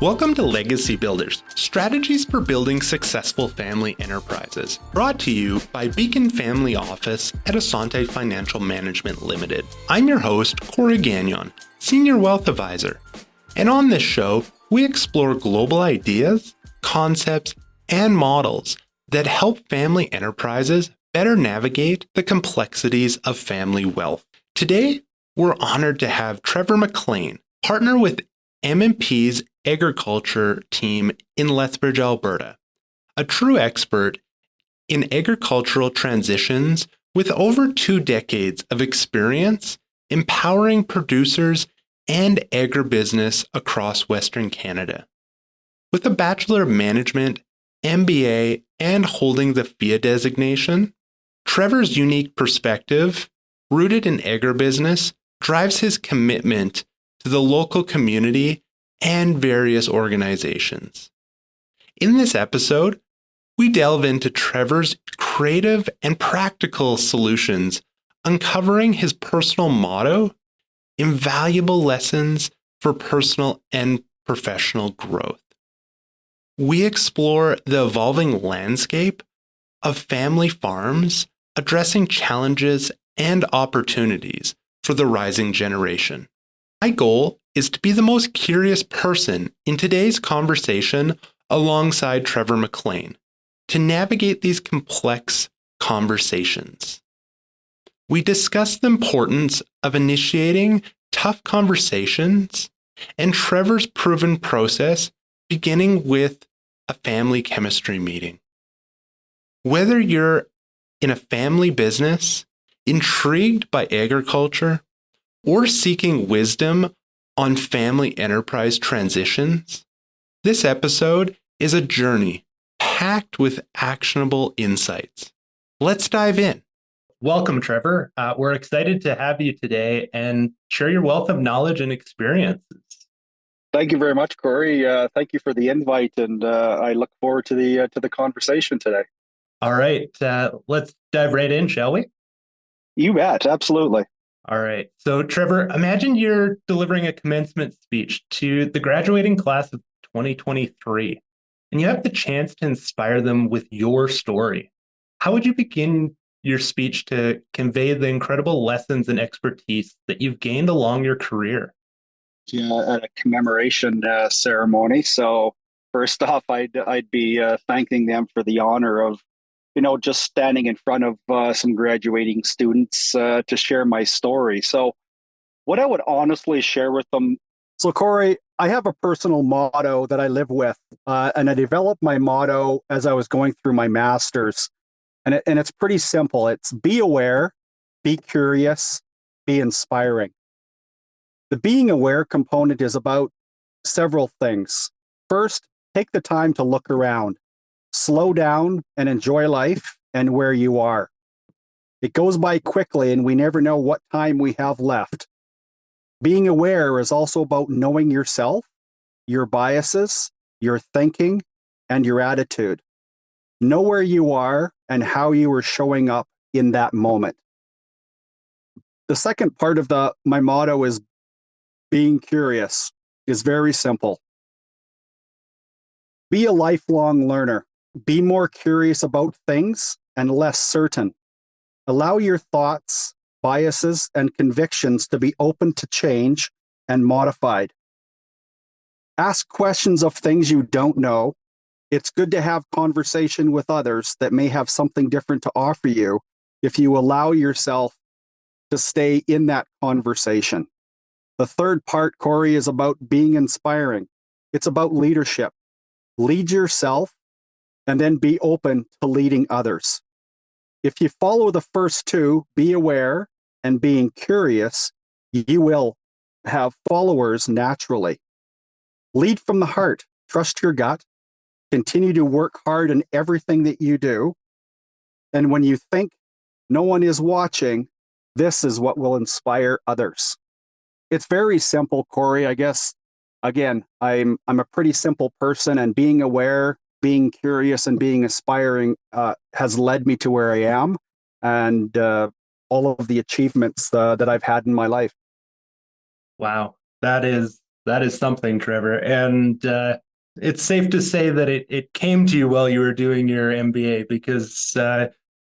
Welcome to Legacy Builders, strategies for building successful family enterprises, brought to you by Beacon Family Office at Asante Financial Management Limited. I'm your host, Corey Gagnon, Senior Wealth Advisor. And on this show, we explore global ideas, concepts, and models that help family enterprises better navigate the complexities of family wealth. Today, we're honored to have Trevor MacLean, partner with M&P's agriculture team in Lethbridge, Alberta, a true expert in agricultural transitions with over 2 decades of experience empowering producers and agribusiness across Western Canada. With a Bachelor of Management, MBA, and holding the FIA designation, Trevor's unique perspective, rooted in agribusiness, drives his commitment to the local community and various organizations. In this episode, we delve into Trevor's creative and practical solutions, uncovering his personal motto, invaluable lessons for personal and professional growth. We explore the evolving landscape of family farms, addressing challenges and opportunities for the rising generation. My goal is to be the most curious person in today's conversation alongside Trevor MacLean to navigate these complex conversations. We discuss the importance of initiating tough conversations and Trevor's proven process beginning with a family chemistry meeting. Whether you're in a family business, intrigued by agriculture, or seeking wisdom on family enterprise transitions, this episode is a journey packed with actionable insights. Let's dive in. Welcome, Trevor. We're excited to have you today and share your wealth of knowledge and experiences. Thank you very much, Corey. Thank you for the invite, and I look forward to the conversation today. All right, let's dive right in, shall we? You bet, absolutely. All right. So, Trevor, imagine you're delivering a commencement speech to the graduating class of 2023, and you have the chance to inspire them with your story. How would you begin your speech to convey the incredible lessons and expertise that you've gained along your career? At a commemoration ceremony. So, first off, I'd be thanking them for the honor of just standing in front of some graduating students to share my story. So what I would honestly share with them. So Corey, I have a personal motto that I live with, and I developed my motto as I was going through my master's. And it's pretty simple. It's be aware, be curious, be inspiring. The being aware component is about several things. First, take the time to look around. Slow down and enjoy life and where you are. It goes by quickly and we never know what time we have left. Being aware is also about knowing yourself, your biases, your thinking, and your attitude. Know where you are and how you are showing up in that moment. The second part of my motto is being curious. Is very simple. Be a lifelong learner. Be more curious about things and less certain. Allow your thoughts, biases, and convictions to be open to change and modified. Ask questions of things you don't know. It's good to have conversation with others that may have something different to offer you if you allow yourself to stay in that conversation. The third part, Corey, is about being inspiring. It's about leadership. Lead yourself and then be open to leading others. If you follow the first two, be aware and being curious, you will have followers naturally. Lead from the heart, trust your gut, continue to work hard in everything that you do. And when you think no one is watching, this is what will inspire others. It's very simple, Corey. I guess, again, I'm a pretty simple person, and being aware, being curious, and being aspiring has led me to where I am and all of the achievements that I've had in my life. Wow, that is That is something, Trevor. And it's safe to say that it came to you while you were doing your MBA because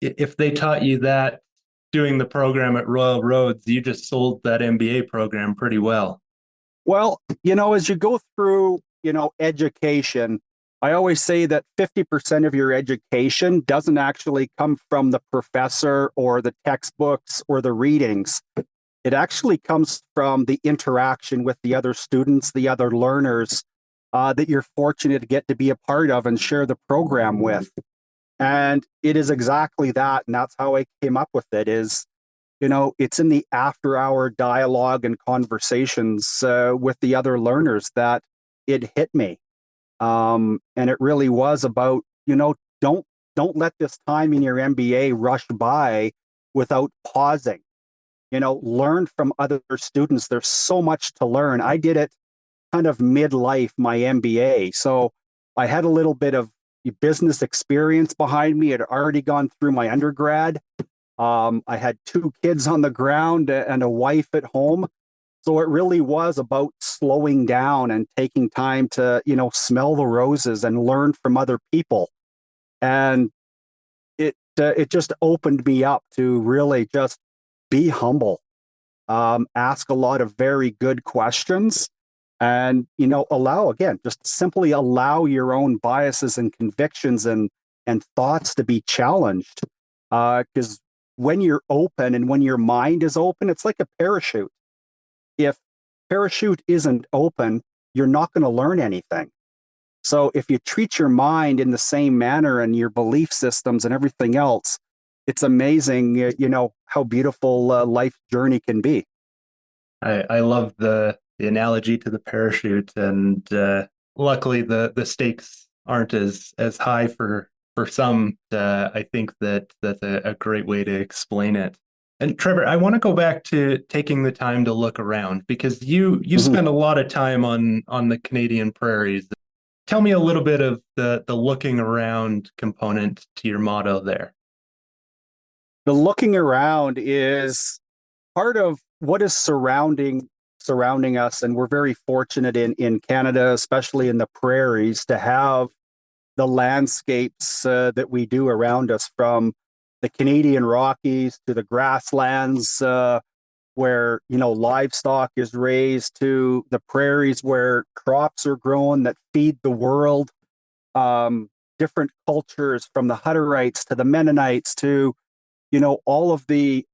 if they taught you that doing the program at Royal Roads, you just sold that MBA program pretty well. Well, as you go through, education, I always say that 50% of your education doesn't actually come from the professor or the textbooks or the readings. It actually comes from the interaction with the other students, the other learners that you're fortunate to get to be a part of and share the program with. And it is exactly that. And that's how I came up with it is, it's in the after hour dialogue and conversations with the other learners that it hit me. And it really was about, don't let this time in your MBA rush by without pausing. Learn from other students. There's so much to learn. I did it kind of midlife, my MBA. So I had a little bit of business experience behind me. I'd already gone through my undergrad. I had 2 kids on the ground and a wife at home. So it really was about slowing down and taking time to, smell the roses and learn from other people. And it just opened me up to really just be humble, ask a lot of very good questions, and just simply allow your own biases and convictions and thoughts to be challenged. Because when you're open and when your mind is open, it's like a parachute. If parachute isn't open, you're not going to learn anything. So if you treat your mind in the same manner and your belief systems and everything else, it's amazing, how beautiful life journey can be. I love the analogy to the parachute, and luckily the stakes aren't as high for some. I think that's a great way to explain it. And Trevor, I want to go back to taking the time to look around because you Mhm. spend a lot of time on the Canadian prairies. Tell me a little bit of the looking around component to your motto there. The looking around is part of what is surrounding us, and we're very fortunate in Canada, especially in the prairies, to have the landscapes that we do around us, from the Canadian Rockies to the grasslands where livestock is raised, to the prairies where crops are grown that feed the world. Different cultures, from the Hutterites to the Mennonites to all of the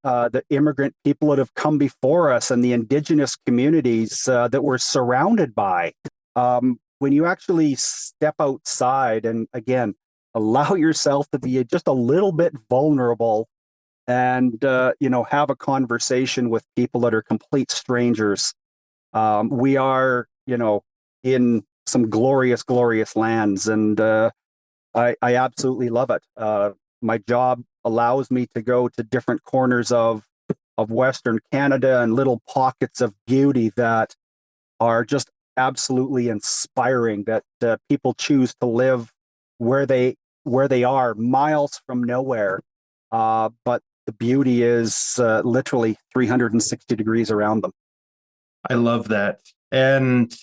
immigrant people that have come before us and the indigenous communities that we're surrounded by. When you actually step outside and again allow yourself to be just a little bit vulnerable and have a conversation with people that are complete strangers, we are in some glorious lands, and I absolutely love it. My job allows me to go to different corners of Western Canada and little pockets of beauty that are just absolutely inspiring, that people choose to live where they are, miles from nowhere. But the beauty is literally 360 degrees around them. I love that. And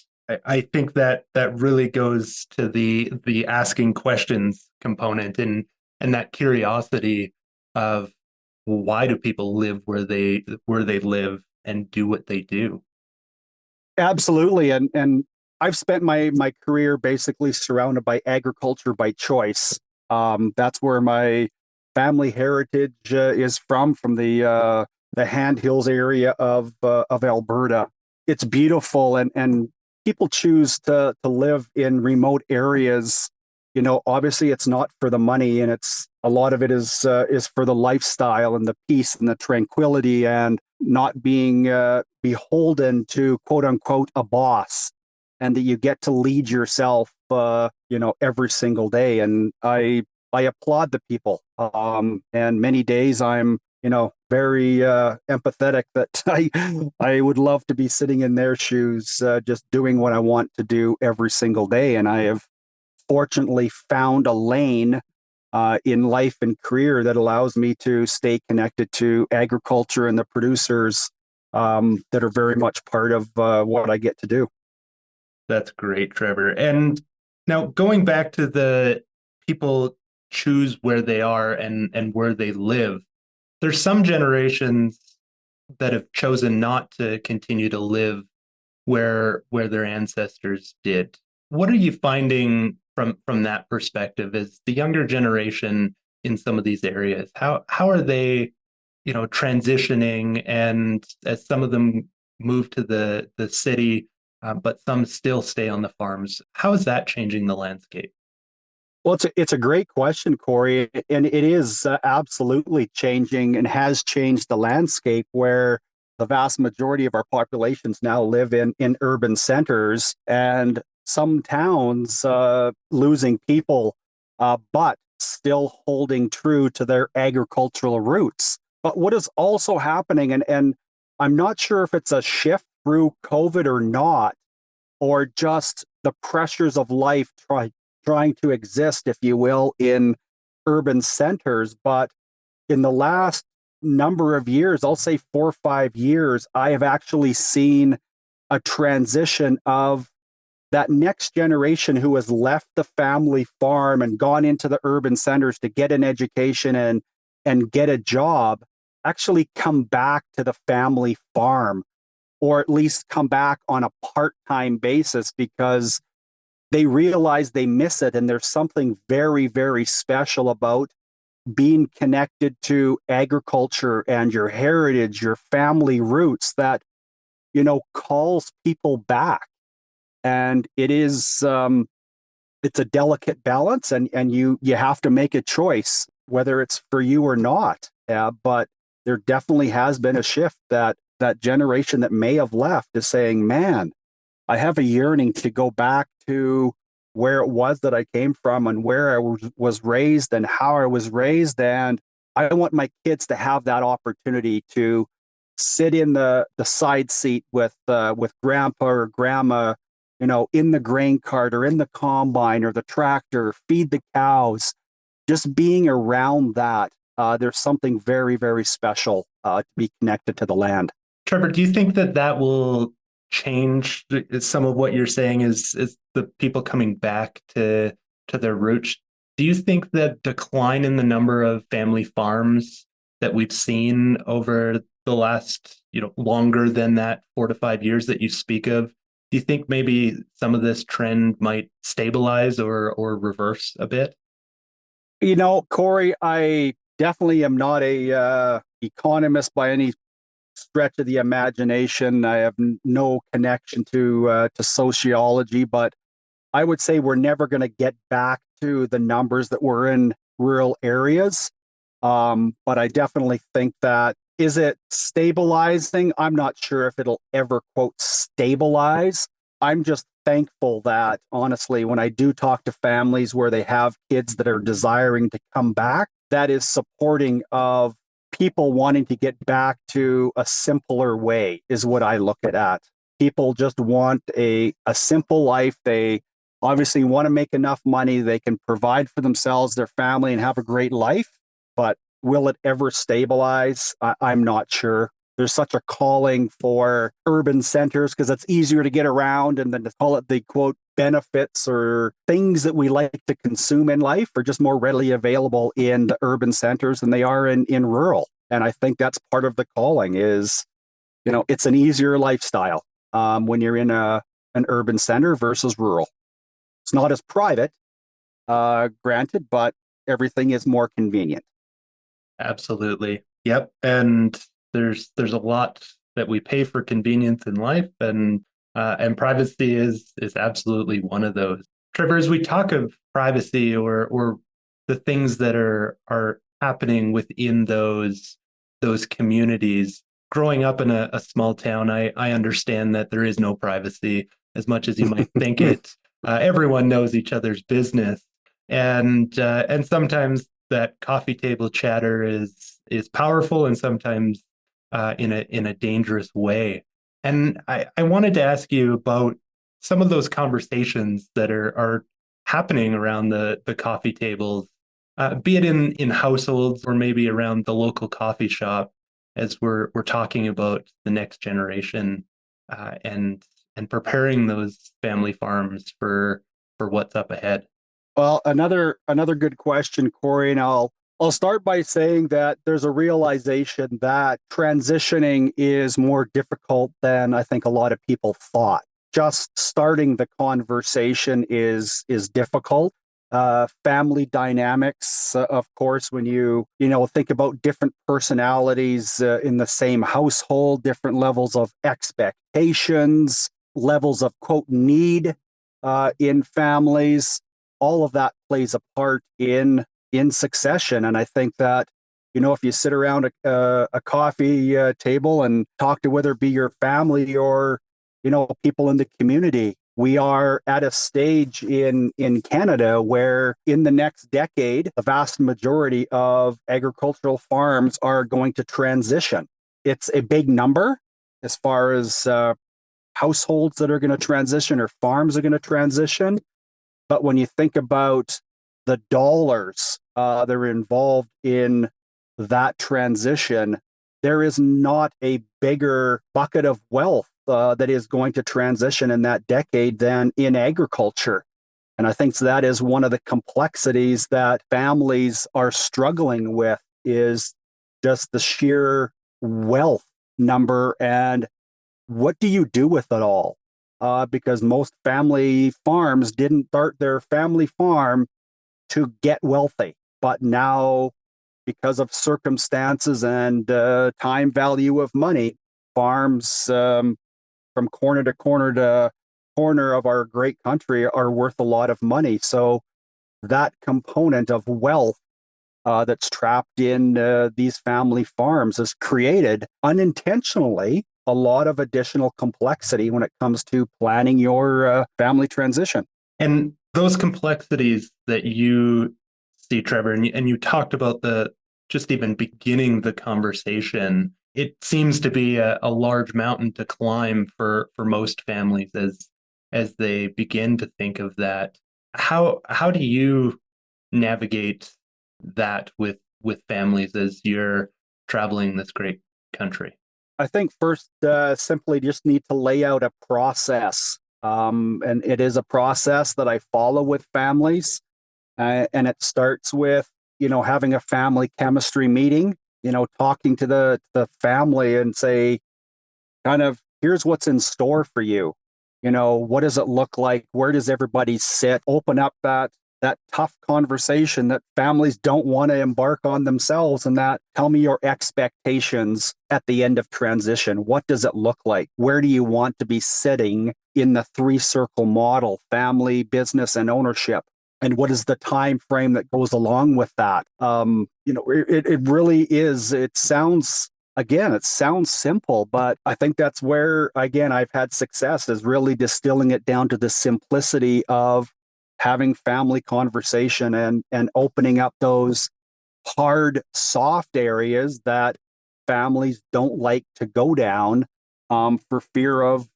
I think that really goes to the asking questions component and that curiosity of why do people live where they live and do what they do. Absolutely. And I've spent my career basically surrounded by agriculture by choice. That's where my family heritage is from the Hand Hills area of Alberta. It's beautiful, and people choose to live in remote areas. Obviously it's not for the money, and it's a lot of it is for the lifestyle and the peace and the tranquility and not being beholden to quote unquote a boss, and that you get to lead yourself every single day. And I applaud the people. And many days I'm very empathetic that I would love to be sitting in their shoes, just doing what I want to do every single day. And I have fortunately found a lane in life and career that allows me to stay connected to agriculture and the producers that are very much part of what I get to do. That's great, Trevor. And now going back to the people choose where they are and where they live, there's some generations that have chosen not to continue to live where their ancestors did. What are you finding from that perspective as the younger generation in some of these areas? How are they, transitioning, and as some of them move to the city, but some still stay on the farms? How is that changing the landscape? Well, it's a great question, Corey, and it is absolutely changing and has changed the landscape where the vast majority of our populations now live in urban centers and some towns losing people, but still holding true to their agricultural roots. But what is also happening, and I'm not sure if it's a shift through COVID or not, or just the pressures of life trying to exist, if you will, in urban centers. But in the last number of years, I'll say 4 or 5 years, I have actually seen a transition of that next generation who has left the family farm and gone into the urban centers to get an education and get a job, actually come back to the family farm, or at least come back on a part-time basis because they realize they miss it. And there's something very, very special about being connected to agriculture and your heritage, your family roots that, calls people back. And it's a delicate balance, and you have to make a choice whether it's for you or not. But there definitely has been a shift that generation that may have left is saying, man, I have a yearning to go back to where it was that I came from and where I was raised and how I was raised. And I want my kids to have that opportunity to sit in the side seat with grandpa or grandma, in the grain cart or in the combine or the tractor, feed the cows. Just being around that, there's something very, very special to be connected to the land. Trevor, do you think that will change some of what you're saying is the people coming back to their roots? Do you think that decline in the number of family farms that we've seen over the last, longer than that 4 to 5 years that you speak of, do you think maybe some of this trend might stabilize or reverse a bit? Corey, I definitely am not a economist by any stretch of the imagination. I have no connection to sociology, but I would say we're never going to get back to the numbers that were in rural areas. But I definitely think that, is it stabilizing? I'm not sure if it'll ever, quote, stabilize. I'm just thankful that, honestly, when I do talk to families where they have kids that are desiring to come back, that is supporting of people wanting to get back to a simpler way, is what I look at. People just want a simple life. They obviously want to make enough money they can provide for themselves, their family, and have a great life. But will it ever stabilize? I'm not sure. There's such a calling for urban centers because it's easier to get around, and then to call it the, quote, benefits or things that we like to consume in life are just more readily available in the urban centers than they are in rural. And I think that's part of the calling is, it's an easier lifestyle when you're in an urban center versus rural. It's not as private, granted, but everything is more convenient. Absolutely. Yep. And there's a lot that we pay for convenience in life, and privacy is absolutely one of those. Trevor, as we talk of privacy or the things that are happening within those communities, growing up in a small town, I understand that there is no privacy as much as you might think it. Everyone knows each other's business, and sometimes that coffee table chatter is powerful, and sometimes in a dangerous way. And I wanted to ask you about some of those conversations that are happening around the coffee tables, be it in households or maybe around the local coffee shop, as we're talking about the next generation, and and preparing those family farms for what's up ahead? Well, another good question, Corey, and I'll start by saying that there's a realization that transitioning is more difficult than I think a lot of people thought. Just starting the conversation is difficult. Family dynamics, of course, when you think about different personalities in the same household, different levels of expectations, levels of quote need in families, all of that plays a part in succession. And I think that if you sit around a coffee table and talk to whether it be your family or people in the community, we are at a stage in Canada where in the next decade, the vast majority of agricultural farms are going to transition. It's a big number as far as households that are going to transition or farms are going to transition. But when you think about the dollars that are involved in that transition, there is not a bigger bucket of wealth that is going to transition in that decade than in agriculture. And I think that is one of the complexities that families are struggling with, is just the sheer wealth number and what do you do with it all? Because most family farms didn't start their family farm to get wealthy. But now, because of circumstances and time value of money, farms from corner to corner of our great country are worth a lot of money. So that component of wealth that's trapped in these family farms has created unintentionally a lot of additional complexity when it comes to planning your family transition. And those complexities that you see, Trevor, and you talked about the just even beginning the conversation, it seems to be a large mountain to climb for most families as they begin to think of that. How do you navigate that with families as you're traveling this great country? I think first, simply just need to lay out a process. And it is a process that I follow with families. And it starts with, having a family chemistry meeting, talking to the family and say, kind of, here's what's in store for you. What does it look like? Where does everybody sit? Open up that tough conversation that families don't want to embark on themselves, and that tell me your expectations at the end of transition. What does it look like? Where do you want to be sitting in the 3-circle model: family, business, and ownership? And what is the time frame that goes along with that? It really is. It sounds simple, but I think that's where, again, I've had success, is really distilling it down to the simplicity of having family conversation and opening up those hard, soft areas that families don't like to go down for fear of,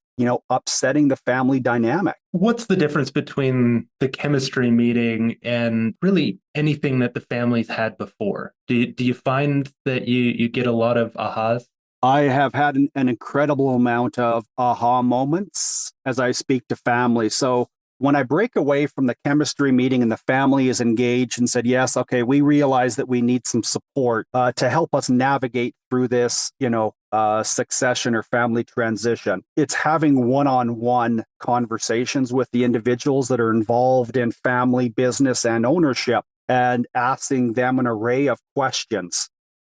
upsetting the family dynamic. What's the difference between the chemistry meeting and really anything that the families had before? Do you find that you get a lot of ahas? I have had an incredible amount of aha moments as I speak to families. So when I break away from the chemistry meeting and the family is engaged and said, yes, okay, we realize that we need some support to help us navigate through this, succession or family transition. It's having one-on-one conversations with the individuals that are involved in family, business, and ownership, and asking them an array of questions.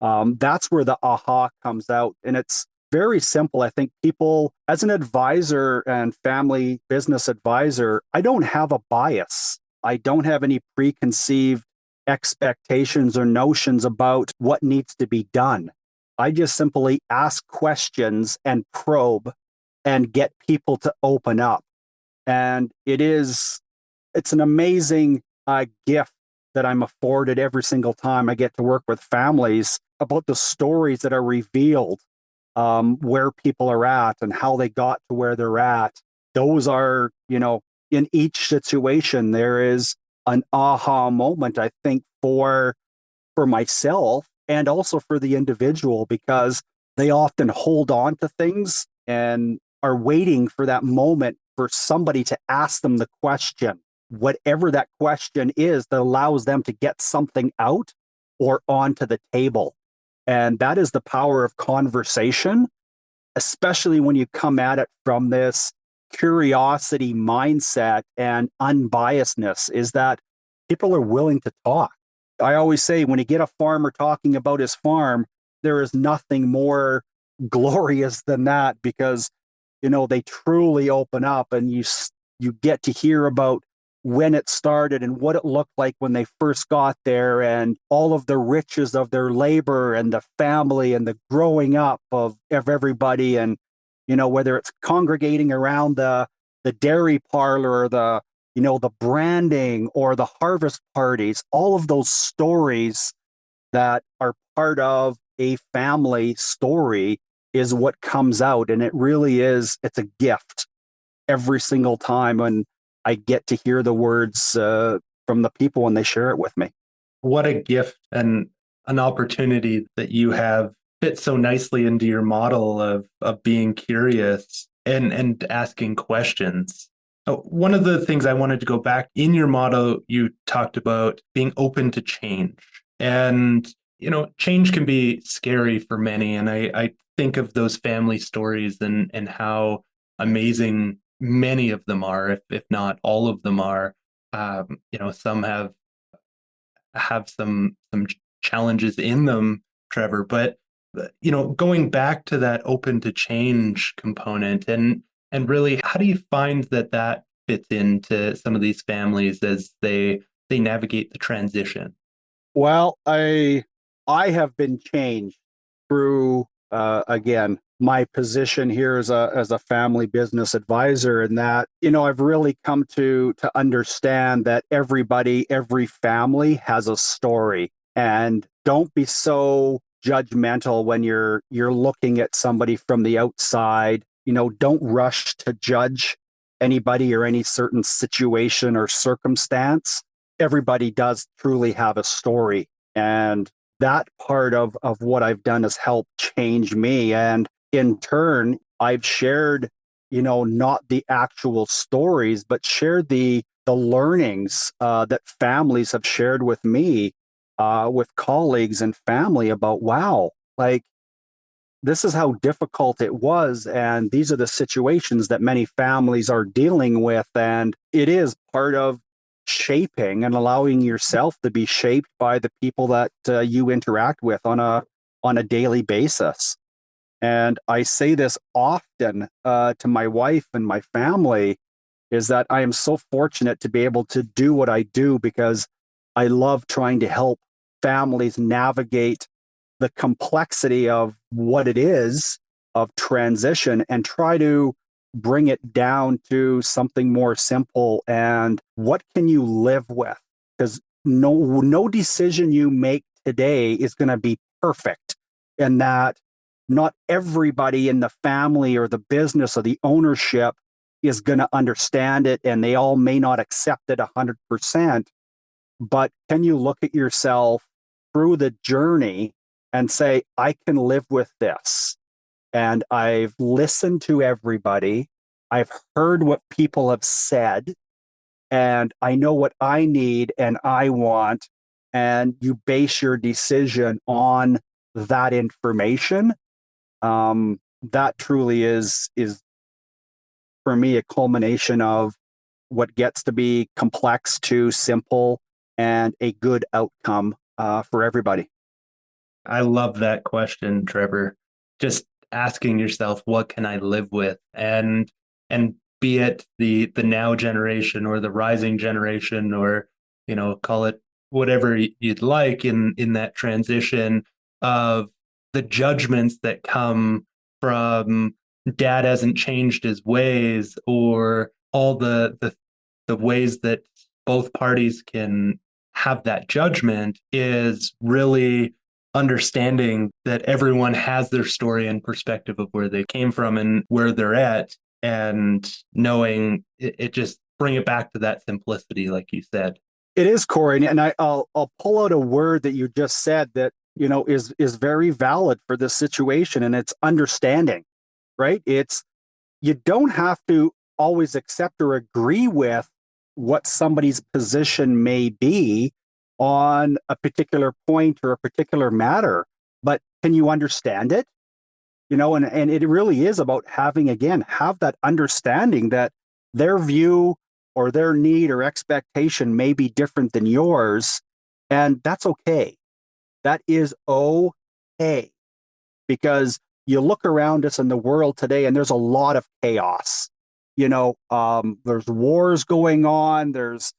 That's where the aha comes out. And it's very simple. I think people, as an advisor and family business advisor, I don't have a bias. I don't have any preconceived expectations or notions about what needs to be done. I just simply ask questions and probe and get people to open up. And it's an amazing gift that I'm afforded every single time I get to work with families about the stories that are revealed, where people are at and how they got to where they're at. Those are, in each situation, there is an aha moment, I think, for myself and also for the individual, because they often hold on to things and are waiting for that moment for somebody to ask them the question, whatever that question is that allows them to get something out or onto the table. And that is the power of conversation, especially when you come at it from this curiosity mindset and unbiasedness, is that people are willing to talk. I always say when you get a farmer talking about his farm, there is nothing more glorious than that, because they truly open up, and you get to hear about when it started and what it looked like when they first got there, and all of the riches of their labor and the family and the growing up of everybody, and whether it's congregating around the dairy parlor, or the branding or the harvest parties, all of those stories that are part of a family story is what comes out. And it really is, it's a gift every single time when I get to hear the words from the people when they share it with me. What a gift and an opportunity that you have fit so nicely into your model of being curious and asking questions. One of the things I wanted to go back in your motto, you talked about being open to change. And, change can be scary for many. And I think of those family stories and how amazing many of them are, if not all of them are. Some have some challenges in them, Trevor, but going back to that open to change component, and really, how do you find that fits into some of these families as they navigate the transition? Well, I have been changed through again my position here as a family business advisor, and that I've really come to understand that every family has a story, and don't be so judgmental when you're looking at somebody from the outside. Don't rush to judge anybody or any certain situation or circumstance. Everybody does truly have a story, and that part of what I've done has helped change me. And in turn, I've shared, not the actual stories, but shared the learnings that families have shared with me, with colleagues and family about, wow, like this is how difficult it was. And these are the situations that many families are dealing with. And it is part of shaping and allowing yourself to be shaped by the people that you interact with on a daily basis. And I say this often to my wife and my family, is that I am so fortunate to be able to do what I do, because I love trying to help families navigate the complexity of what it is of transition, and try to bring it down to something more simple. And what can you live with? Because no decision you make today is going to be perfect, and that not everybody in the family or the business or the ownership is going to understand it, and they all may not accept it 100%. But can you look at yourself through the journey and say, I can live with this? And I've listened to everybody. I've heard what people have said, and I know what I need and I want. And you base your decision on that information. That truly is for me a culmination of what gets to be complex to simple, and a good outcome for everybody. I love that question, Trevor. Just asking yourself, what can I live with? And be it the now generation or the rising generation, or call it whatever you'd like, in that transition of the judgments that come from dad hasn't changed his ways, or all the ways that both parties can have that judgment, is really understanding that everyone has their story and perspective of where they came from and where they're at, and knowing it just bring it back to that simplicity, like you said. It is, Corey, and I'll pull out a word that you just said that is very valid for this situation, and it's understanding, right? It's you don't have to always accept or agree with what somebody's position may be on a particular point or a particular matter, but can you understand it? And it really is about having, again, have that understanding that their view or their need or expectation may be different than yours. And that's okay. That is okay. Because you look around us in the world today and there's a lot of chaos. There's wars going on. There's,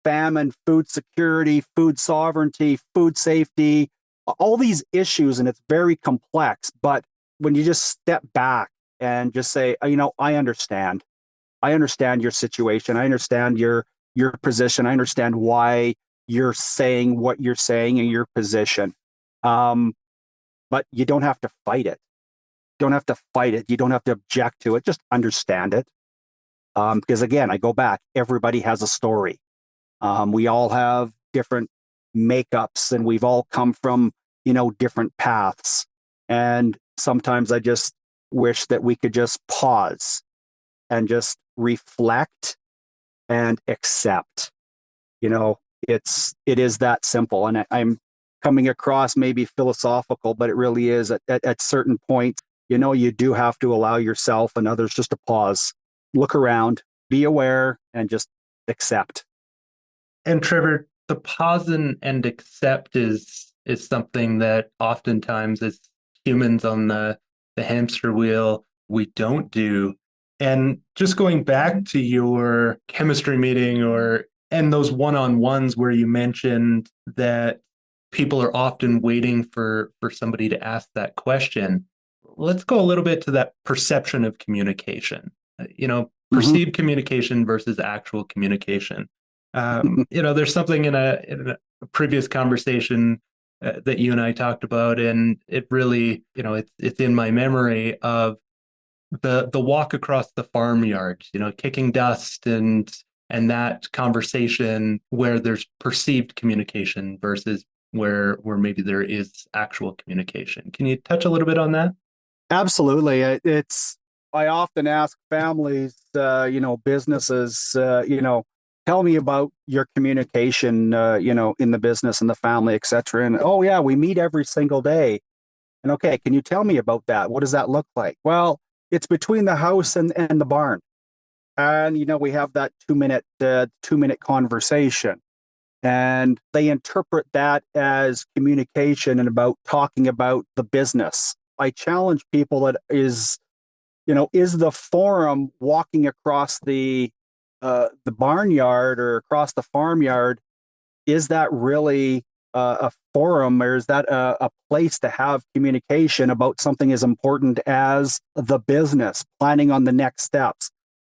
famine, food security, food sovereignty, food safety, all these issues. And it's very complex. But when you just step back and just say, I understand. I understand your situation. I understand your position. I understand why you're saying what you're saying in your position. But you don't have to fight it. You don't have to fight it. You don't have to object to it. Just understand it. Because again, I go back, everybody has a story. We all have different makeups and we've all come from, different paths. And sometimes I just wish that we could just pause and just reflect and accept. It is that simple. And I'm coming across maybe philosophical, but it really is at certain points, you do have to allow yourself and others just to pause, look around, be aware, and just accept. And Trevor, the pause and accept is something that oftentimes as humans on the hamster wheel, we don't do. And just going back to your chemistry meeting and those one-on-ones where you mentioned that people are often waiting for somebody to ask that question. Let's go a little bit to that perception of communication. Perceived communication versus actual communication. There's something in a previous conversation that you and I talked about, and it really, it's in my memory of the walk across the farmyard, kicking dust and that conversation where there's perceived communication versus where maybe there is actual communication. Can you touch a little bit on that? Absolutely. I often ask families, businesses, tell me about your communication, in the business and the family, et cetera. And, oh yeah, we meet every single day. And okay, can you tell me about that? What does that look like? Well, it's between the house and the barn. And, we have that 2-minute conversation. And they interpret that as communication and about talking about the business. I challenge people that is the forum walking across the barnyard or across the farmyard, is that really a forum, or is that a place to have communication about something as important as the business, planning on the next steps,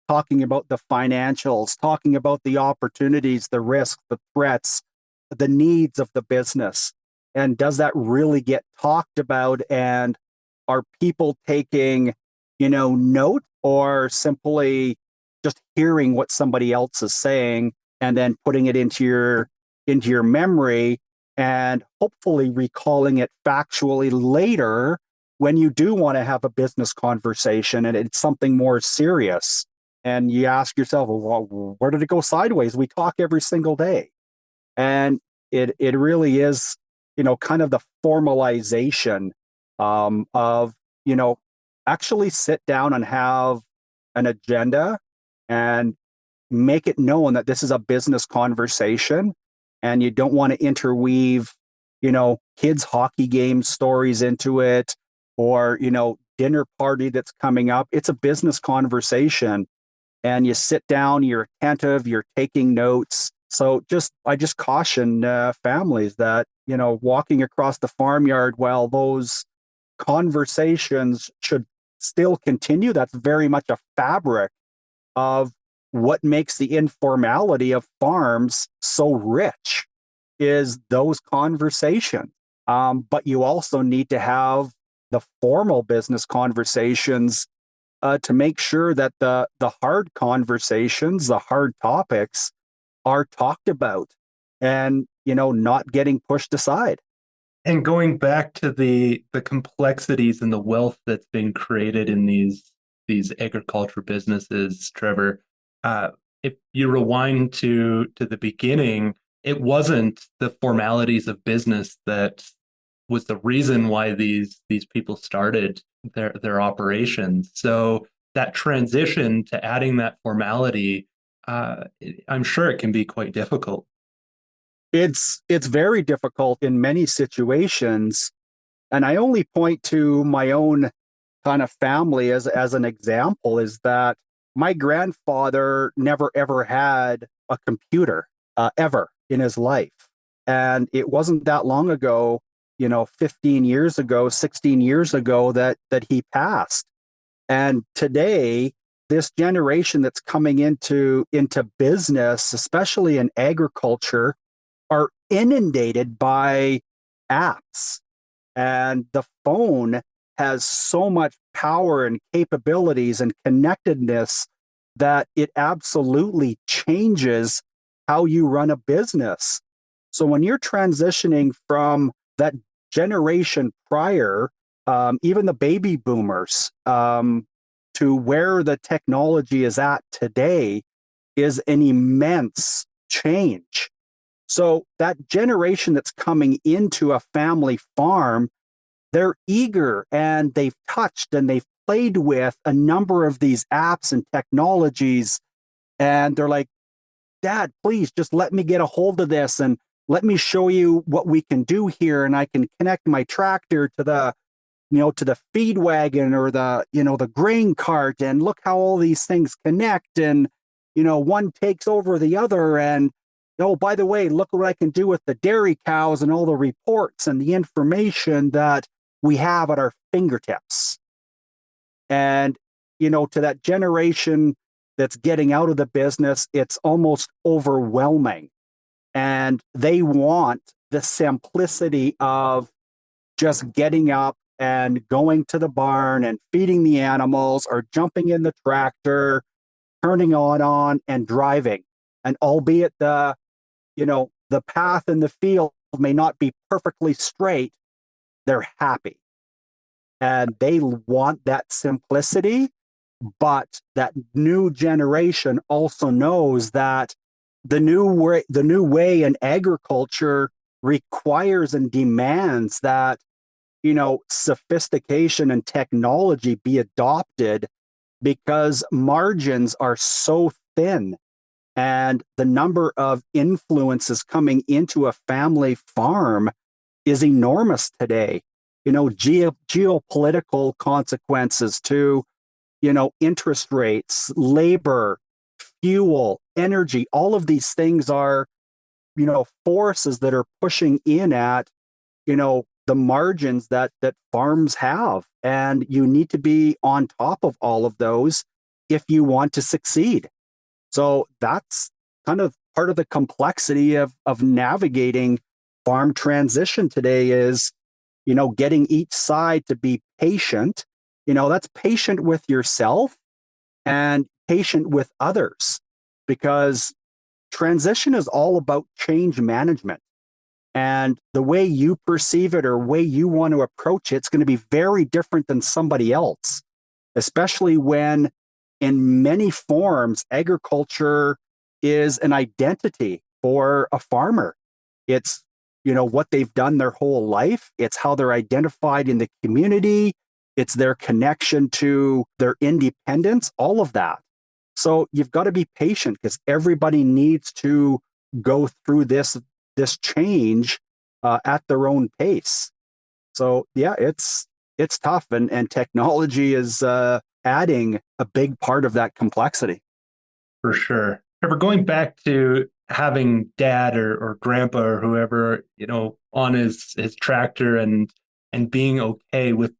talking about the financials, talking about the opportunities, the risks, the threats, the needs of the business? And does that really get talked about? And are people taking, note, or simply just hearing what somebody else is saying and then putting it into your memory and hopefully recalling it factually later when you do want to have a business conversation and it's something more serious? And you ask yourself, well, where did it go sideways? We talk every single day. And it really is, kind of the formalization of, actually sit down and have an agenda and make it known that this is a business conversation and you don't want to interweave, kids' hockey game stories into it or, dinner party that's coming up. It's a business conversation. And you sit down, you're attentive, you're taking notes. So I just caution families that, walking across the farmyard while those conversations should still continue, that's very much a fabric of what makes the informality of farms so rich, is those conversations. But you also need to have the formal business conversations to make sure that the hard conversations, the hard topics are talked about and, not getting pushed aside. And going back to the complexities and the wealth that's been created in these these agriculture businesses, Trevor, uh, if you rewind to the beginning, it wasn't the formalities of business that was the reason why these people started their operations. So that transition to adding that formality, I'm sure it can be quite difficult. It's very difficult in many situations. And I only point to my own kind of family as an example is that my grandfather never ever had a computer ever in his life. And it wasn't that long ago, 15 years ago, 16 years ago that he passed. And today, this generation that's coming into business, especially in agriculture, are inundated by apps. And the phone has so much power and capabilities and connectedness that it absolutely changes how you run a business. So when you're transitioning from that generation prior, even the baby boomers, to where the technology is at today, is an immense change. So that generation that's coming into a family farm, they're eager and they've touched and they've played with a number of these apps and technologies. And they're like, Dad, please just let me get a hold of this and let me show you what we can do here. And I can connect my tractor to the feed wagon or the grain cart, and look how all these things connect. And, one takes over the other. And, oh, by the way, look what I can do with the dairy cows and all the reports and the information that we have at our fingertips. And, to that generation that's getting out of the business, it's almost overwhelming. And they want the simplicity of just getting up and going to the barn and feeding the animals or jumping in the tractor, turning on and driving. And albeit the path in the field may not be perfectly straight, they're happy. And they want that simplicity, but that new generation also knows that the new way in agriculture requires and demands that sophistication and technology be adopted, because margins are so thin and the number of influences coming into a family farm is enormous today. Geopolitical consequences to, interest rates, labor, fuel, energy, all of these things are, forces that are pushing in at, the margins that farms have. And you need to be on top of all of those if you want to succeed. So that's kind of part of the complexity of navigating farm transition today is, getting each side to be patient. That's patient with yourself and patient with others, because transition is all about change management. And the way you perceive it or way you want to approach it's going to be very different than somebody else, especially when in many forms, agriculture is an identity for a farmer. It's, what they've done their whole life. It's how they're identified in the community. It's their connection to their independence, all of that. So you've got to be patient because everybody needs to go through this change at their own pace. So yeah, it's tough, and technology is adding a big part of that complexity. For sure. Trevor, going back to having dad or grandpa or whoever, on his tractor and being okay with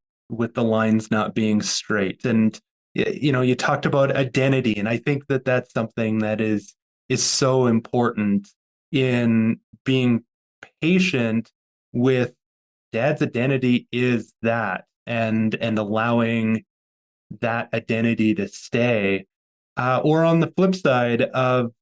the lines not being straight. And you talked about identity, and I think that that's something that is so important in being patient with dad's identity is that, and allowing that identity to stay. Or on the flip side of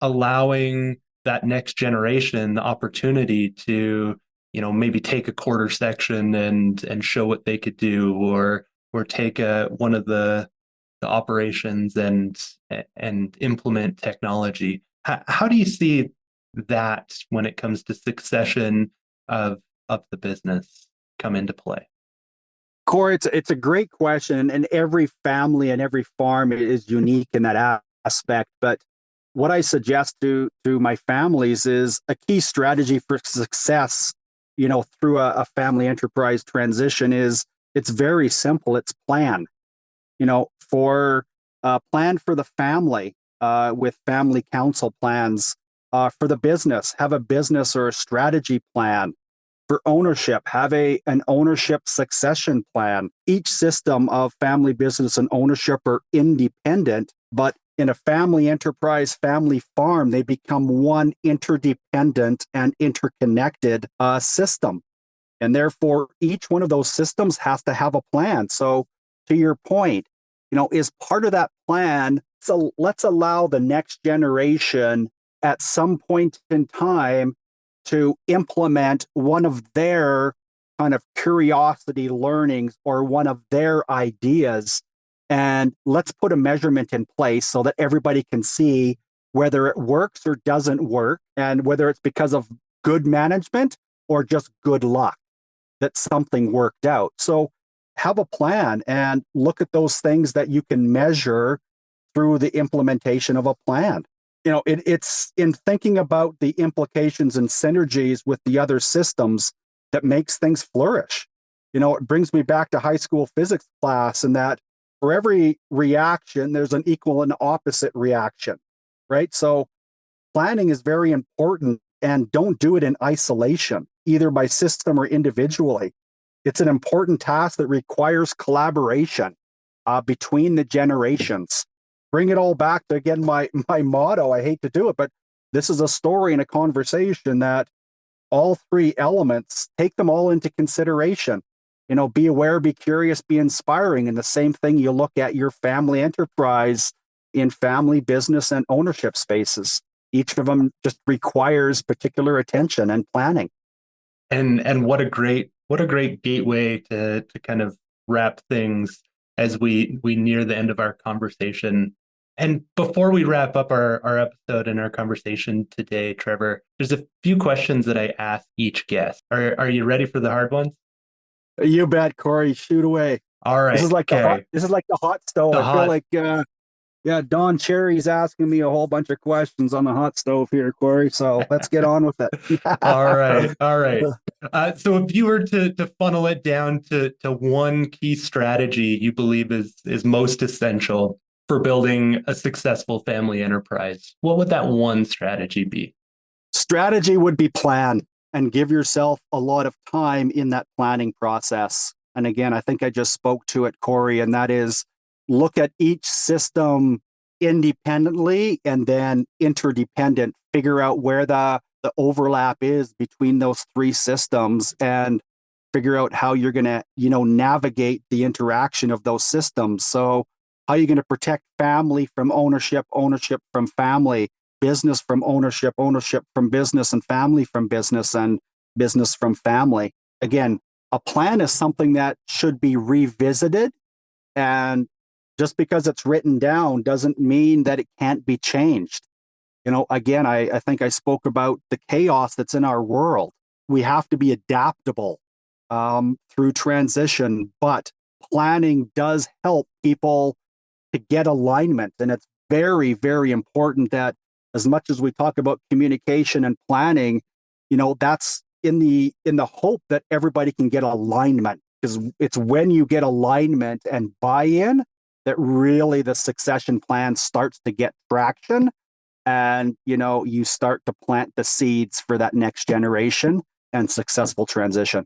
allowing that next generation the opportunity to, maybe take a quarter section and show what they could do, or take one of the the operations and implement technology. How do you see that when it comes to succession of the business come into play? Corey, it's a great question, and every family and every farm is unique in that aspect. But what I suggest to my families is a key strategy for success, through a family enterprise transition is it's very simple. It's plan. For plan for the family with family council plans. For the business, have a business or a strategy plan. For ownership, have an ownership succession plan. Each system of family business and ownership are independent, but in a family enterprise, family farm, they become one interdependent and interconnected system. And therefore, each one of those systems has to have a plan. So to your point, is part of that plan, so let's allow the next generation at some point in time to implement one of their kind of curiosity learnings or one of their ideas. And let's put a measurement in place so that everybody can see whether it works or doesn't work, and whether it's because of good management or just good luck that something worked out. So have a plan and look at those things that you can measure through the implementation of a plan. It's in thinking about the implications and synergies with the other systems that makes things flourish. It brings me back to high school physics class, and that for every reaction, there's an equal and opposite reaction, right? So planning is very important, and don't do it in isolation, either by system or individually. It's an important task that requires collaboration between the generations. Bring it all back to, again, my motto. I hate to do it, but this is a story and a conversation that all three elements, take them all into consideration. Be aware, be curious, be inspiring. And the same thing, you look at your family enterprise in family business and ownership spaces. Each of them just requires particular attention and planning. And what a great gateway to kind of wrap things as we near the end of our conversation. And before we wrap up our episode and our conversation today, Trevor, there's a few questions that I ask each guest. Are you ready for the hard ones? You bet, Corey. Shoot away. All right. This is like the hot stove. Feel like Don Cherry's asking me a whole bunch of questions on the hot stove here, Corey. So let's get on with it. All right. So if you were to funnel it down to one key strategy you believe is most essential for building a successful family enterprise, what would that one strategy be? Strategy would be plan, and give yourself a lot of time in that planning process. And again, I think I just spoke to it, Corey, and that is look at each system independently and then interdependent. Figure out where the overlap is between those three systems, and figure out how you're going to, navigate the interaction of those systems. So how are you going to protect family from ownership, ownership from family, business from ownership, ownership from business, and family from business, and business from family? Again, a plan is something that should be revisited, and just because it's written down doesn't mean that it can't be changed. Again, I think I spoke about the chaos that's in our world. We have to be adaptable through transition, but planning does help people to get alignment. And it's very, very important that as much as we talk about communication and planning, that's in the hope that everybody can get alignment, because it's when you get alignment and buy-in that really the succession plan starts to get traction, and you start to plant the seeds for that next generation and successful transition.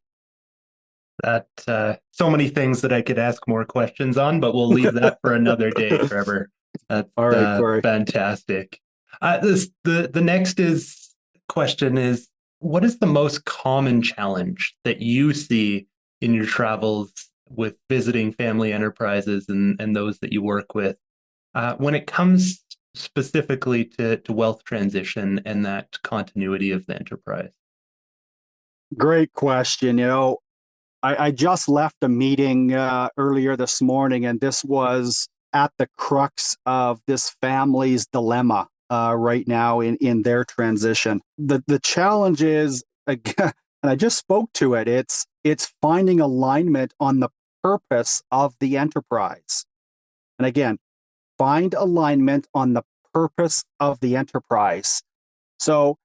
That so many things that I could ask more questions on, but we'll leave that for another day, Trevor. That's all right, Corey. Fantastic. The next question is, what is the most common challenge that you see in your travels with visiting family enterprises and those that you work with when it comes specifically to wealth transition and that continuity of the enterprise? Great question. I just left a meeting earlier this morning, and this was at the crux of this family's dilemma right now in their transition. The challenge is, again, and I just spoke to it, it's finding alignment on the purpose of the enterprise. And again, find alignment on the purpose of the enterprise. So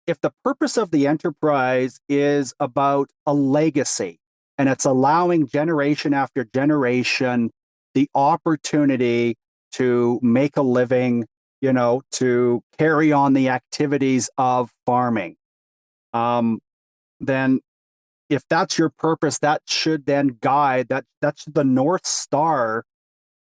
if the purpose of the enterprise is about a legacy and it's allowing generation after generation the opportunity to make a living, to carry on the activities of farming, then if that's your purpose, that should then guide that's the North Star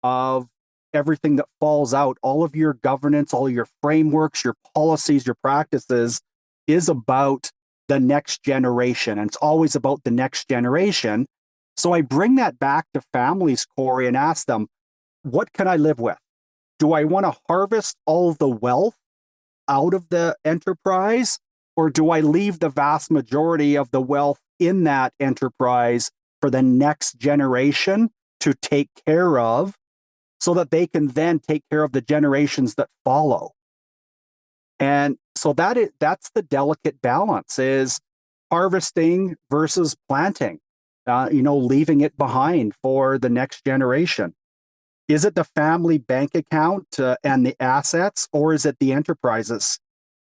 of everything that falls out. All of your governance, all your frameworks, your policies, your practices is about the next generation. And it's always about the next generation. So I bring that back to families, Corey, and ask them, what can I live with? Do I want to harvest all of the wealth out of the enterprise? Or do I leave the vast majority of the wealth in that enterprise for the next generation to take care of, so that they can then take care of the generations that follow? And so that's the delicate balance, is harvesting versus planting, leaving it behind for the next generation. Is it the family bank account and the assets, or is it the enterprises?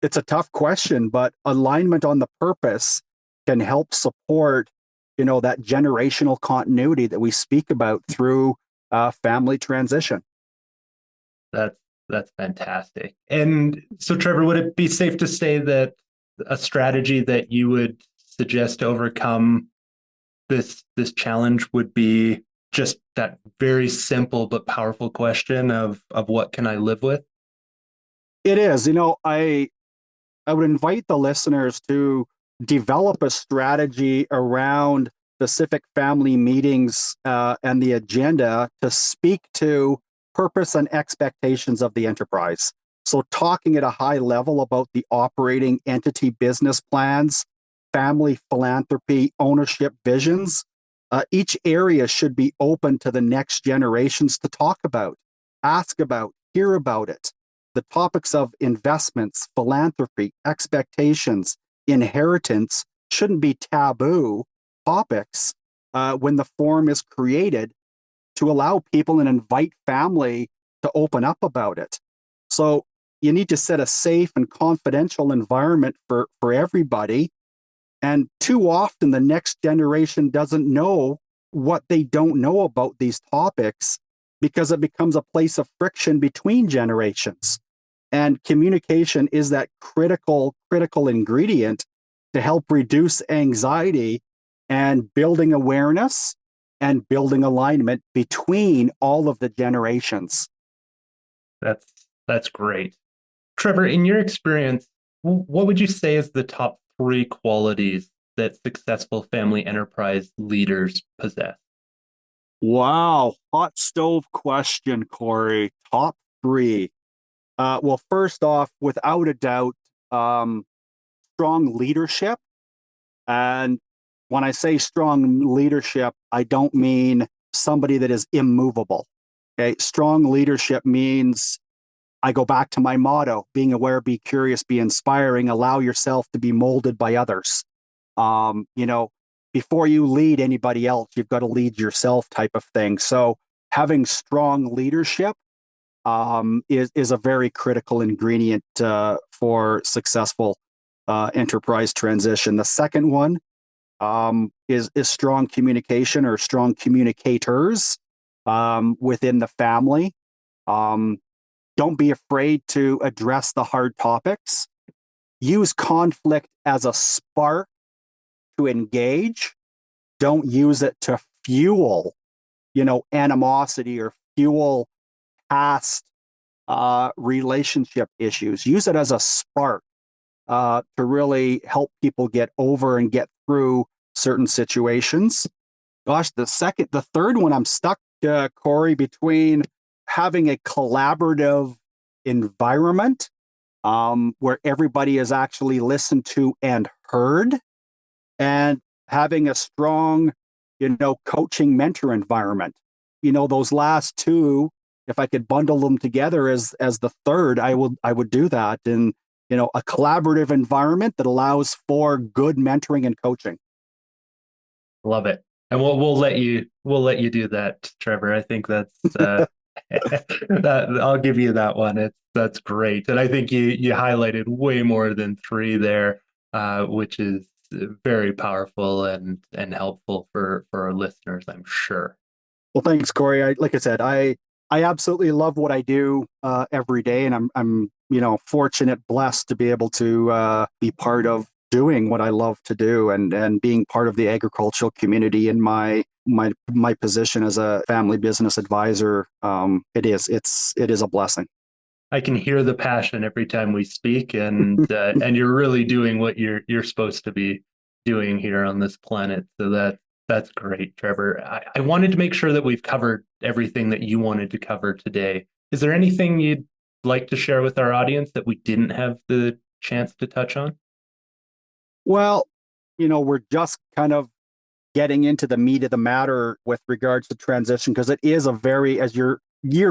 It's a tough question, but alignment on the purpose can help support, that generational continuity that we speak about through family transition. That's fantastic. And so, Trevor, would it be safe to say that a strategy that you would suggest to overcome this challenge would be just that very simple but powerful question of what can I live with? It is. I would invite the listeners to develop a strategy around specific family meetings and the agenda to speak to purpose and expectations of the enterprise. So talking at a high level about the operating entity business plans, family philanthropy, ownership visions. Each area should be open to the next generations to talk about, ask about, hear about it. The topics of investments, philanthropy, expectations, inheritance shouldn't be taboo topics when the forum is created to allow people and invite family to open up about it. So you need to set a safe and confidential environment for everybody. And too often the next generation doesn't know what they don't know about these topics, because it becomes a place of friction between generations. And communication is that critical ingredient to help reduce anxiety and building awareness and building alignment between all of the generations. That's great. Trevor, in your experience, what would you say is the top 3 qualities that successful family enterprise leaders possess? Wow, hot stove question, Corey. Top 3. Well, first off, without a doubt, strong leadership. And when I say strong leadership, I don't mean somebody that is immovable. Okay, strong leadership means, I go back to my motto: being aware, be curious, be inspiring, allow yourself to be molded by others. Before you lead anybody else, you've got to lead yourself, type of thing. So having strong leadership is a very critical ingredient for successful enterprise transition. The second one is strong communication, or strong communicators within the family. Don't be afraid to address the hard topics. Use conflict as a spark to engage. Don't use it to fuel, animosity or fuel past relationship issues. Use it as a spark to really help people get over and get through certain situations. Gosh, the third one, I'm stuck, Corey, between having a collaborative environment where everybody is actually listened to and heard, and having a strong, coaching mentor environment. Those last two if I could bundle them together as the third, I would do that in, a collaborative environment that allows for good mentoring and coaching. Love it. And we'll let you do that, Trevor. I think that's that I'll give you that one. That's great. And I think you highlighted way more than three there, which is very powerful and helpful for our listeners, I'm sure. Well, thanks, Corey. Like I said, I absolutely love what I do every day, and I'm fortunate, blessed to be able to be part of doing what I love to do, and being part of the agricultural community in my position as a family business advisor. It is a blessing. I can hear the passion every time we speak, and and you're really doing what you're supposed to be doing here on this planet. So that's great, Trevor. I wanted to make sure that we've covered everything that you wanted to cover today. Is there anything you'd like to share with our audience that we didn't have the chance to touch on? Well, we're just kind of getting into the meat of the matter with regards to transition, because it is a very, as you're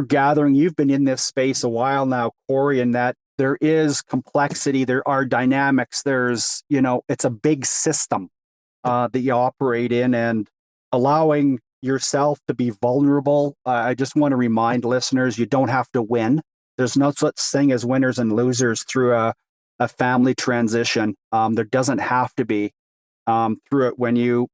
gathering, you've been in this space a while now, Corey, and that there is complexity, there are dynamics, there's, it's a big system that you operate in, and allowing yourself to be vulnerable. I just want to remind listeners, you don't have to win. There's no such thing as winners and losers through a family transition. There doesn't have to be through it. When you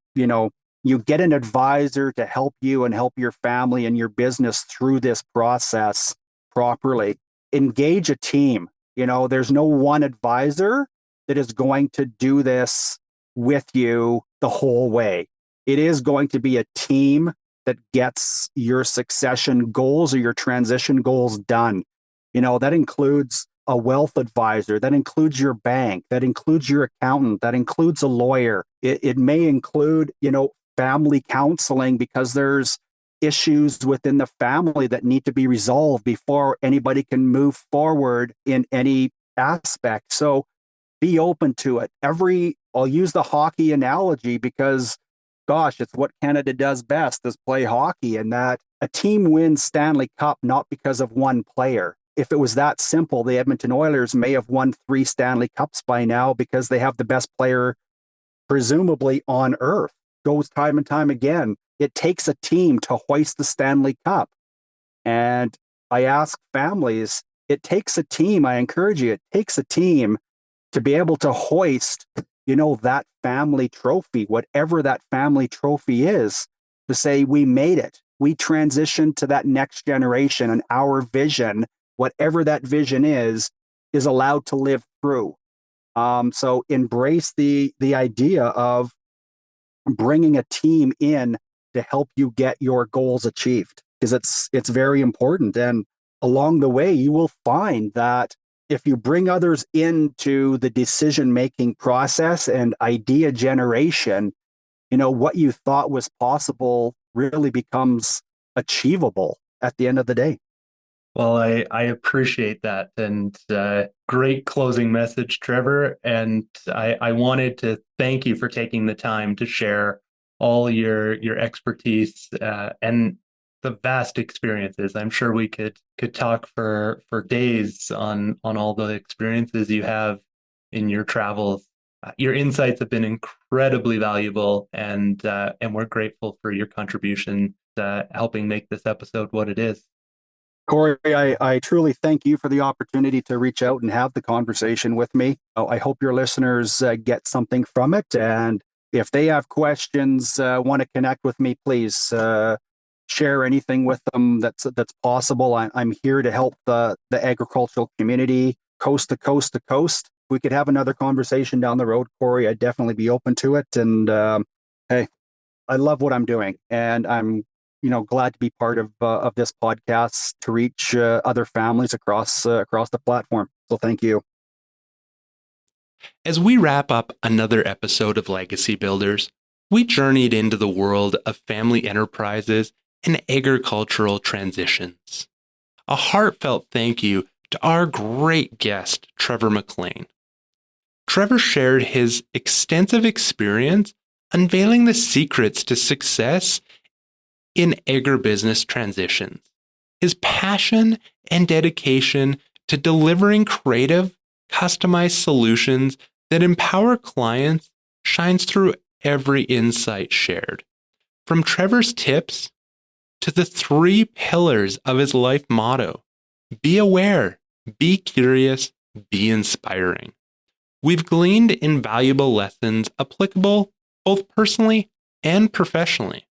get an advisor to help you and help your family and your business through this process properly. Engage a team. There's no one advisor that is going to do this with you the whole way. It is going to be a team that gets your succession goals or your transition goals done. That includes a wealth advisor, that includes your bank, that includes your accountant, that includes a lawyer. It may include, family counseling, because there's issues within the family that need to be resolved before anybody can move forward in any aspect. So be open to it. I'll use the hockey analogy because, gosh, it's what Canada does best, is play hockey, and that a team wins Stanley Cup not because of one player. If it was that simple, the Edmonton Oilers may have won 3 Stanley Cups by now because they have the best player, presumably, on earth. Goes time and time again. It takes a team to hoist the Stanley Cup. And I ask families, it takes a team. I encourage you, it takes a team to be able to hoist, that family trophy, whatever that family trophy is, to say, we made it. We transitioned to that next generation, and our vision, whatever that vision is allowed to live through. So embrace the idea of bringing a team in to help you get your goals achieved, because it's very important. And along the way, you will find that if you bring others into the decision-making process and idea generation, what you thought was possible really becomes achievable at the end of the day. Well, I appreciate that, and great closing message, Trevor. And I wanted to thank you for taking the time to share all your expertise and the vast experiences. I'm sure we could talk for days on all the experiences you have in your travels. Your insights have been incredibly valuable, and we're grateful for your contribution to helping make this episode what it is. Corey, I truly thank you for the opportunity to reach out and have the conversation with me. I hope your listeners get something from it. And if they have questions, want to connect with me, please share anything with them that's possible. I'm here to help the agricultural community coast to coast to coast. If we could have another conversation down the road, Corey, I'd definitely be open to it. And hey, I love what I'm doing, and I'm glad to be part of this podcast to reach other families across the platform. So thank you. As we wrap up another episode of Legacy Builders, we journeyed into the world of family enterprises and agricultural transitions. A heartfelt thank you to our great guest, Trevor MacLean. Trevor shared his extensive experience unveiling the secrets to success in agribusiness transitions. His passion and dedication to delivering creative, customized solutions that empower clients shines through every insight shared. From Trevor's tips to the 3 pillars of his life motto: be aware, be curious, be inspiring. We've gleaned invaluable lessons applicable both personally and professionally.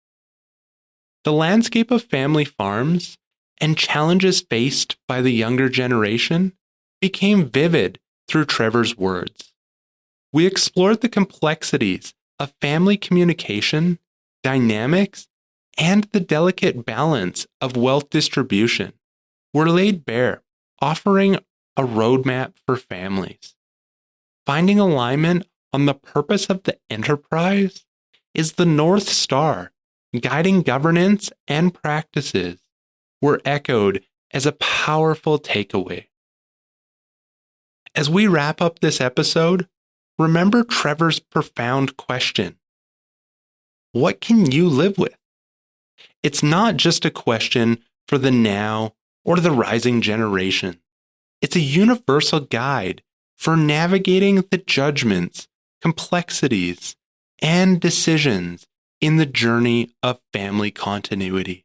The landscape of family farms and challenges faced by the younger generation became vivid through Trevor's words. We explored the complexities of family communication, dynamics, and the delicate balance of wealth distribution were laid bare, offering a roadmap for families. Finding alignment on the purpose of the enterprise is the North Star, guiding governance and practices were echoed as a powerful takeaway. As we wrap up this episode, remember Trevor's profound question: what can you live with? It's not just a question for the now or the rising generation. It's a universal guide for navigating the judgments, complexities, and decisions in the journey of family continuity.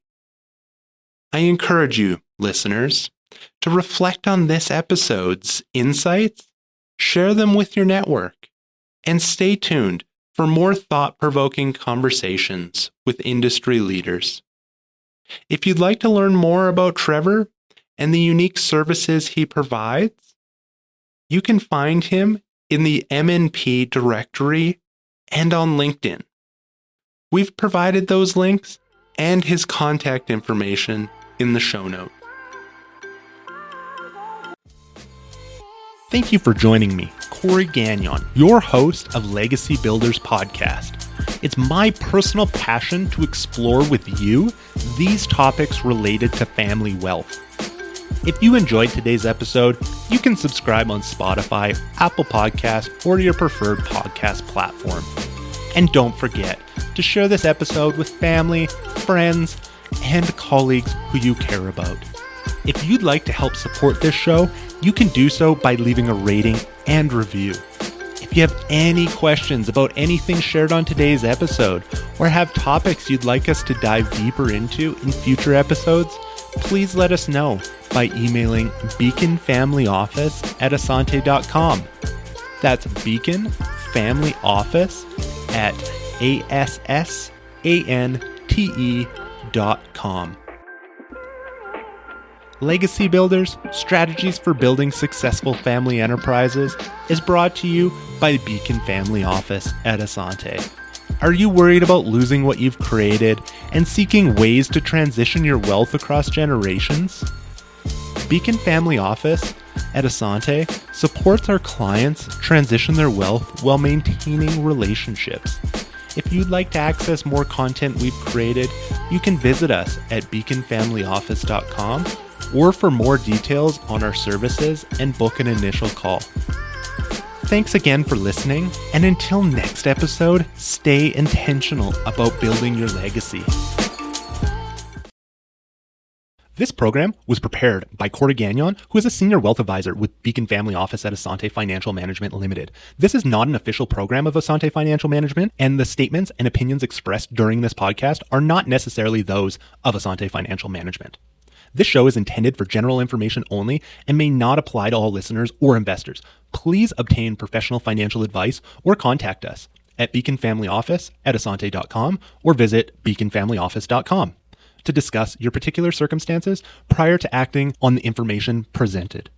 I encourage you, listeners, to reflect on this episode's insights, share them with your network, and stay tuned for more thought-provoking conversations with industry leaders. If you'd like to learn more about Trevor and the unique services he provides, you can find him in the MNP directory and on LinkedIn. We've provided those links and his contact information in the show notes. Thank you for joining me, Corey Gagnon, your host of Legacy Builders Podcast. It's my personal passion to explore with you these topics related to family wealth. If you enjoyed today's episode, you can subscribe on Spotify, Apple Podcasts, or your preferred podcast platform. And don't forget to share this episode with family, friends, and colleagues who you care about. If you'd like to help support this show, you can do so by leaving a rating and review. If you have any questions about anything shared on today's episode, or have topics you'd like us to dive deeper into in future episodes, please let us know by emailing beaconfamilyoffice@asante.com. That's beaconfamilyoffice@assante.com. Legacy Builders, Strategies for Building Successful Family Enterprises is brought to you by Beacon Family Office at Asante. Are you worried about losing what you've created and seeking ways to transition your wealth across generations? Beacon Family Office at Asante supports our clients transition their wealth while maintaining relationships. If you'd like to access more content we've created, you can visit us at beaconfamilyoffice.com or for more details on our services and book an initial call. Thanks again for listening, and until next episode, stay intentional about building your legacy. This program was prepared by Corey Gagnon, who is a senior wealth advisor with Beacon Family Office at Asante Financial Management Limited. This is not an official program of Asante Financial Management, and the statements and opinions expressed during this podcast are not necessarily those of Asante Financial Management. This show is intended for general information only and may not apply to all listeners or investors. Please obtain professional financial advice or contact us at beaconfamilyoffice@asante.com or visit beaconfamilyoffice.com to discuss your particular circumstances prior to acting on the information presented.